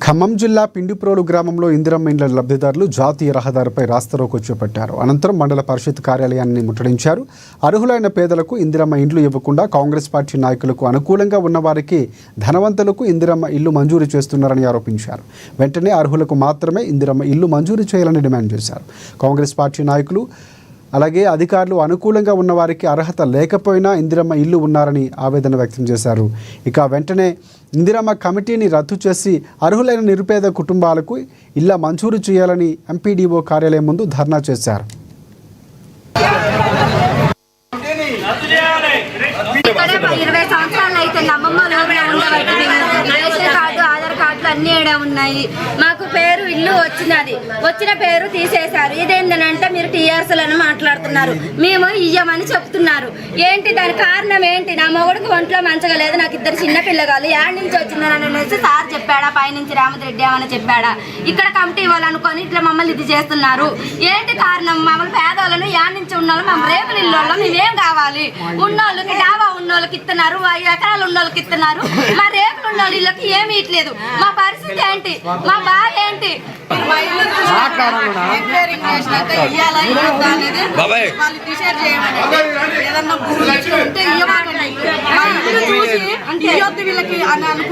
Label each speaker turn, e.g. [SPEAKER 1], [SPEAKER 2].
[SPEAKER 1] ఖమ్మం జిల్లా పిండిప్రోలు గ్రామంలో ఇందిరమ్మ ఇండ్ల లబ్ధిదారులు జాతీయ రహదారిపై రాస్తారోకో చేపట్టారు. అనంతరం మండల పరిషత్ కార్యాలయాన్ని ముట్టడించారు. అర్హులైన పేదలకు ఇందిరమ్మ ఇండ్లు ఇవ్వకుండా కాంగ్రెస్ పార్టీ నాయకులకు అనుకూలంగా ఉన్నవారికి ధనవంతులకు ఇందిరమ్మ ఇల్లు మంజూరు చేస్తున్నారని ఆరోపించారు. వెంటనే అర్హులకు మాత్రమే ఇందిరమ్మ ఇల్లు మంజూరు చేయాలని డిమాండ్ చేశారు. కాంగ్రెస్ పార్టీ నాయకులు అలాగే అధికారులు అనుకూలంగా ఉన్నవారికి అర్హత లేకపోయినా ఇందిరమ్మ ఇల్లు ఉన్నారని ఆవేదన వ్యక్తం చేశారు. ఇక వెంటనే ఇందిరమ్మ కమిటీని రద్దు చేసి అర్హులైన నిరుపేద కుటుంబాలకు ఇళ్ల మంజూరు చేయాలని ఎంపీడీఓ కార్యాలయం ముందు ధర్నా చేశారు.
[SPEAKER 2] అన్ని ఉన్నాయి. మాకు పేరు ఇల్లు వచ్చిన పేరు తీసేశారు. ఇదేంటంటే మీరు టీఆర్ఎస్లను మాట్లాడుతున్నారు, మేము ఇయ్యమని చెప్తున్నారు. ఏంటి దాని కారణం ఏంటి? నా మొగుడికి ఒంట్లో మంచిగా లేదు, నాకు ఇద్దరు చిన్న పిల్లగాలు, ఏడు నుంచి వచ్చిందని అనేసి సార్ చెప్పాడా, పైనుంచి రామరెడ్డి ఏమని చెప్పాడా? ఇక్కడ కమిటీ ఇవ్వాలనుకొని ఇట్లా మమ్మల్ని ఇది చేస్తున్నారు. ఏంటి కారణం? మమ్మల్ని పేదవాళ్ళను ఏడు నుంచి ఉన్నోళ్ళు మేము రేపులు ఇల్లు మేమేం కావాలి? ఉన్నోళ్ళకి డాబా ఉన్నోళ్ళకి ఇస్తున్నారు, 5 ఎకరాలు ఉన్నోళ్ళకి ఇస్తున్నారు, మా రేపులు ఉన్నోళ్ళు ఇళ్ళకి ఏమి ఇట్లేదు. మా పరిస్థితి ఏంటి? మా బాధ ఏంటి? వీళ్ళకి అని అనుకున్న